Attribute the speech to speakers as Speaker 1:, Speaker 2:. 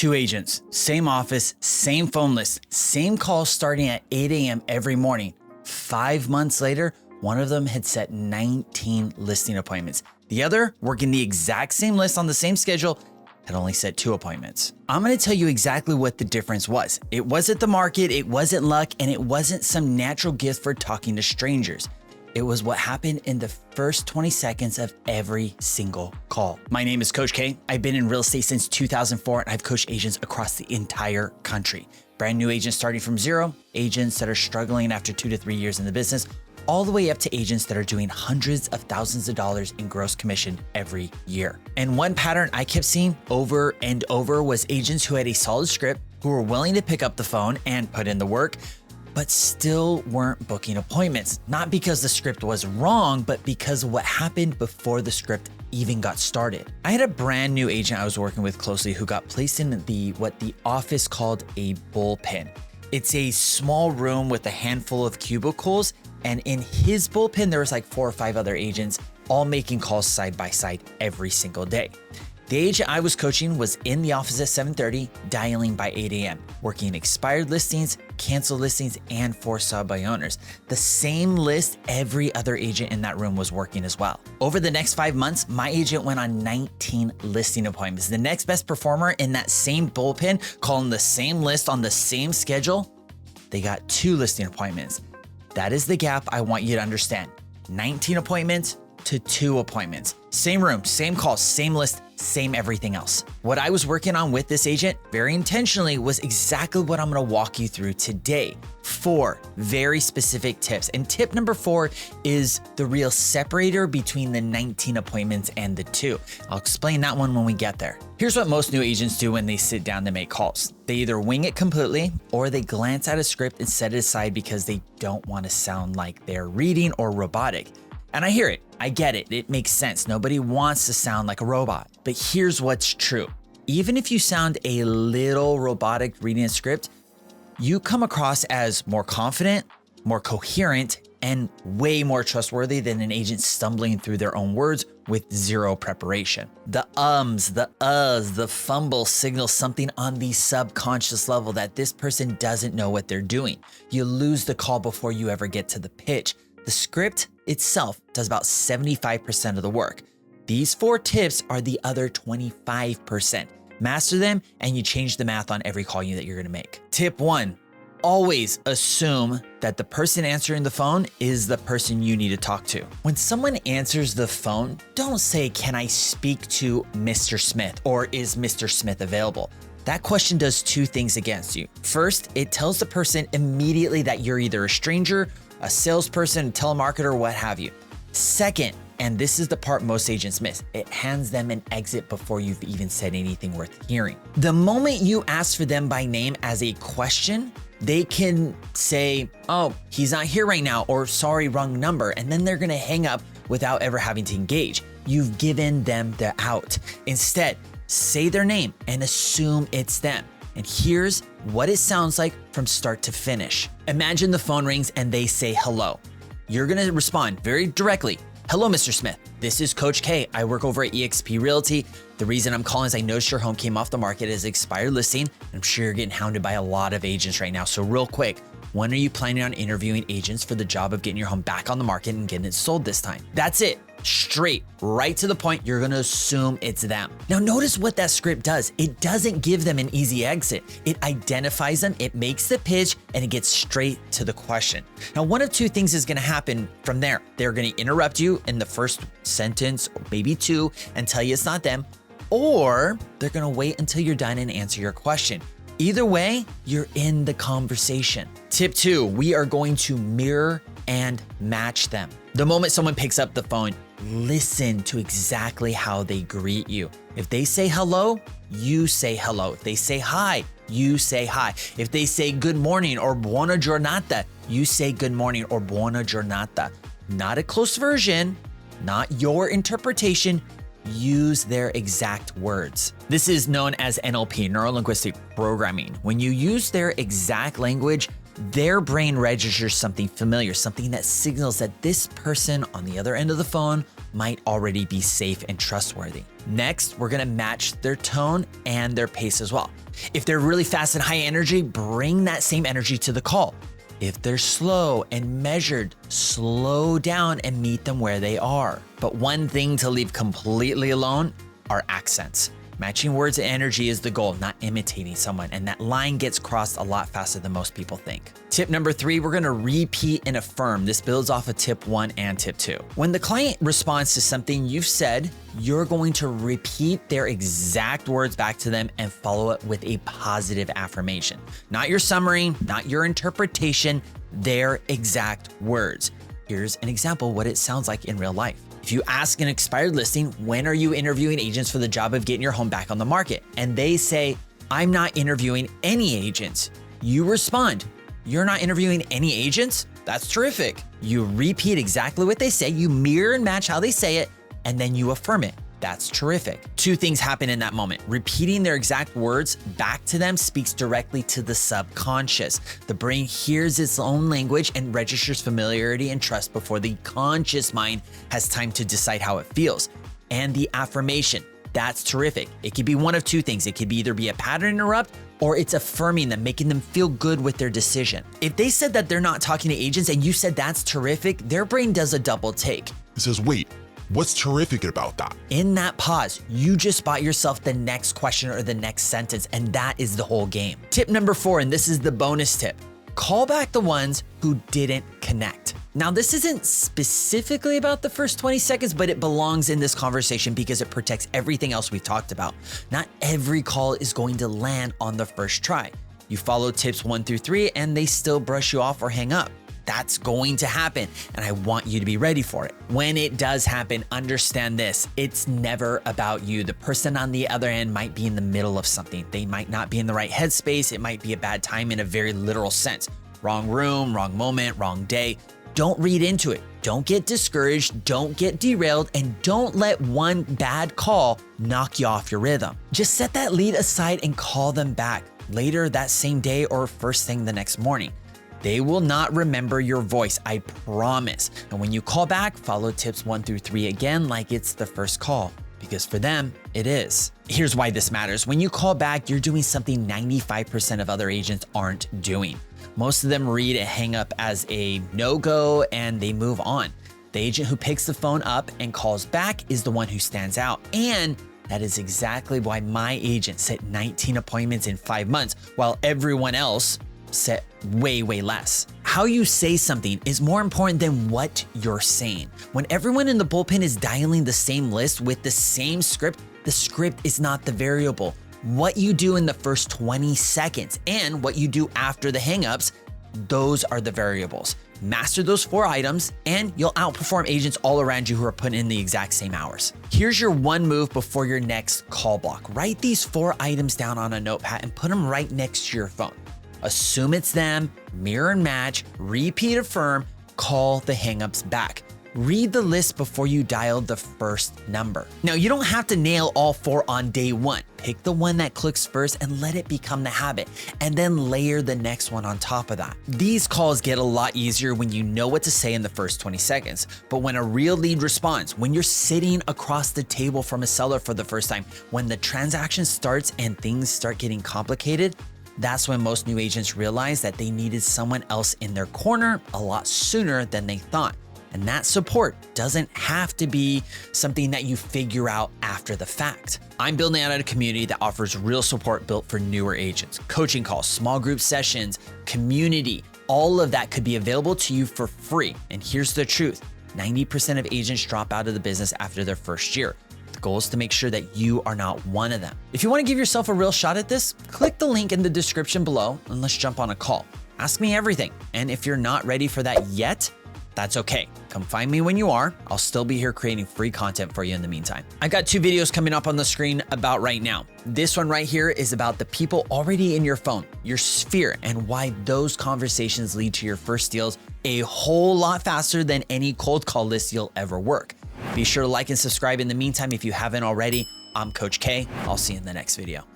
Speaker 1: Two agents, same office, same phone list, same call starting at 8 a.m. every morning. 5 months later, one of them had set 19 listing appointments. The other, working the exact same list on the same schedule, had only set 2 appointments. I'm gonna tell you exactly what the difference was. It wasn't the market, it wasn't luck, and it wasn't some natural gift for talking to strangers. It was what happened in the first 20 seconds of every single call. My name is Coach K. I've been in real estate since 2004, and I've coached agents across the entire country. Brand new agents starting from zero, agents that are struggling after 2 to 3 years in the business, all the way up to agents that are doing hundreds of thousands of dollars in gross commission every year. And one pattern I kept seeing over and over was agents who had a solid script, who were willing to pick up the phone and put in the work, but still weren't booking appointments. Not because the script was wrong, but because of what happened before the script even got started. I had a brand new agent I was working with closely who got placed in what the office called a bullpen. It's a small room with a handful of cubicles, and in his bullpen, there was like 4 or 5 other agents, all making calls side by side every single day. The agent I was coaching was in the office at 7:30, dialing by 8 a.m., working expired listings, canceled listings, and for sale by owners. The same list every other agent in that room was working as well. Over the next 5 months, my agent went on 19 listing appointments. The next best performer in that same bullpen, calling the same list on the same schedule, they got 2 listing appointments. That is the gap I want you to understand. 19 appointments to 2 appointments. Same room, same call, same list, same everything else. What I was working on with this agent very intentionally was exactly what I'm gonna walk you through today. 4 very specific tips. And tip number 4 is the real separator between the 19 appointments and the 2. I'll explain that one when we get there. Here's what most new agents do when they sit down to make calls. They either wing it completely or they glance at a script and set it aside because they don't want to sound like they're reading or robotic. And I hear it, I get it, it makes sense. Nobody wants to sound like a robot. But here's what's true. Even if you sound a little robotic reading a script, you come across as more confident, more coherent, and way more trustworthy than an agent stumbling through their own words with 0 preparation. The ums, the uhs, the fumble signals something on the subconscious level that this person doesn't know what they're doing. You lose the call before you ever get to the pitch. The script itself does about 75% of the work. These 4 tips are the other 25%. Master them and you change the math on every call that you're gonna make. Tip 1, always assume that the person answering the phone is the person you need to talk to. When someone answers the phone, don't say, "Can I speak to Mr. Smith?" or "Is Mr. Smith available?" That question does 2 things against you. First, it tells the person immediately that you're either a stranger, a salesperson, a telemarketer, what have you. Second, and this is the part most agents miss, it hands them an exit before you've even said anything worth hearing. The moment you ask for them by name as a question, they can say, "Oh, he's not here right now," or "Sorry, wrong number," and then they're gonna hang up without ever having to engage. You've given them the out. Instead, say their name and assume it's them. And here's what it sounds like from start to finish. Imagine the phone rings and they say hello. You're gonna respond very directly. "Hello, Mr. Smith. This is Coach K. I work over at eXp Realty. The reason I'm calling is I noticed your home came off the market as an expired listing. I'm sure you're getting hounded by a lot of agents right now. So real quick, when are you planning on interviewing agents for the job of getting your home back on the market and getting it sold this time?" That's it. Straight, right to the point. You're gonna assume it's them. Now notice what that script does. It doesn't give them an easy exit. It identifies them, it makes the pitch, and it gets straight to the question. Now, one of 2 things is gonna happen from there. They're gonna interrupt you in the first sentence, or maybe 2, and tell you it's not them, or they're gonna wait until you're done and answer your question. Either way, you're in the conversation. Tip 2, we are going to mirror and match them. The moment someone picks up the phone, listen to exactly how they greet you. If they say hello, you say hello. If they say hi, you say hi. If they say good morning or buona giornata, you say good morning or buona giornata. Not a close version, not your interpretation. Use their exact words. This is known as NLP, neuro-linguistic programming. When you use their exact language, their brain registers something familiar, something that signals that this person on the other end of the phone might already be safe and trustworthy. Next, we're gonna match their tone and their pace as well. If they're really fast and high energy, bring that same energy to the call. If they're slow and measured, slow down and meet them where they are. But one thing to leave completely alone are accents. Matching words and energy is the goal, not imitating someone, and that line gets crossed a lot faster than most people think. Tip number 3, we're gonna repeat and affirm. This builds off of tip 1 and tip 2. When the client responds to something you've said, you're going to repeat their exact words back to them and follow it with a positive affirmation. Not your summary, not your interpretation, their exact words. Here's an example of what it sounds like in real life. If you ask an expired listing, when are you interviewing agents for the job of getting your home back on the market? And they say, I'm not interviewing any agents. You respond, you're not interviewing any agents? That's terrific. You repeat exactly what they say, you mirror and match how they say it, and then you affirm it. That's terrific. 2 things happen in that moment. Repeating their exact words back to them speaks directly to the subconscious. The brain hears its own language and registers familiarity and trust before the conscious mind has time to decide how it feels. And the affirmation, that's terrific. It could be one of 2 things. It could either be a pattern interrupt or it's affirming them, making them feel good with their decision. If they said that they're not talking to agents and you said that's terrific, their brain does a double take.
Speaker 2: It says, wait, what's terrific about that?
Speaker 1: In that pause, you just bought yourself the next question or the next sentence, and that is the whole game. Tip number 4, and this is the bonus tip. Call back the ones who didn't connect. Now, this isn't specifically about the first 20 seconds, but it belongs in this conversation because it protects everything else we've talked about. Not every call is going to land on the first try. You follow tips 1 through 3 and they still brush you off or hang up. That's going to happen, and I want you to be ready for it. When it does happen, understand this. It's never about you. The person on the other end might be in the middle of something. They might not be in the right headspace. It might be a bad time in a very literal sense. Wrong room, wrong moment, wrong day. Don't read into it. Don't get discouraged. Don't get derailed, and don't let one bad call knock you off your rhythm. Just set that lead aside and call them back later that same day or first thing the next morning. They will not remember your voice, I promise. And when you call back, follow tips 1 through 3 again like it's the first call, because for them, it is. Here's why this matters. When you call back, you're doing something 95% of other agents aren't doing. Most of them read a hang up as a no-go and they move on. The agent who picks the phone up and calls back is the one who stands out. And that is exactly why my agent set 19 appointments in 5 months, while everyone else set way less. How you say something is more important than what you're saying. When everyone in the bullpen is dialing the same list with the same script, the script is not the variable. What you do in the first 20 seconds and what you do after the hangups, those are the variables. Master those 4 items and you'll outperform agents all around you who are putting in the exact same hours. Here's your 1 move before your next call block. Write these 4 items down on a notepad and put them right next to your phone. Assume it's them, mirror and match, repeat, affirm, call the hangups back. Read the list before you dial the first number. Now, you don't have to nail all 4 on day 1. Pick the one that clicks first and let it become the habit, and then layer the next one on top of that. These calls get a lot easier when you know what to say in the first 20 seconds. But when a real lead responds, when you're sitting across the table from a seller for the first time, when the transaction starts and things start getting complicated, that's when most new agents realize that they needed someone else in their corner a lot sooner than they thought. And that support doesn't have to be something that you figure out after the fact. I'm building out a community that offers real support built for newer agents. Coaching calls, small group sessions, community, all of that could be available to you for free. And here's the truth, 90% of agents drop out of the business after their first year. The goal is to make sure that you are not one of them. If you want to give yourself a real shot at this, click the link in the description below and let's jump on a call. Ask me everything. And if you're not ready for that yet, that's okay. Come find me when you are. I'll still be here creating free content for you in the meantime. I got 2 videos coming up on the screen about right now. This one right here is about the people already in your phone, your sphere, and why those conversations lead to your first deals a whole lot faster than any cold call list you'll ever work. Be sure to like and subscribe in the meantime if you haven't already. I'm Coach K. I'll see you in the next video.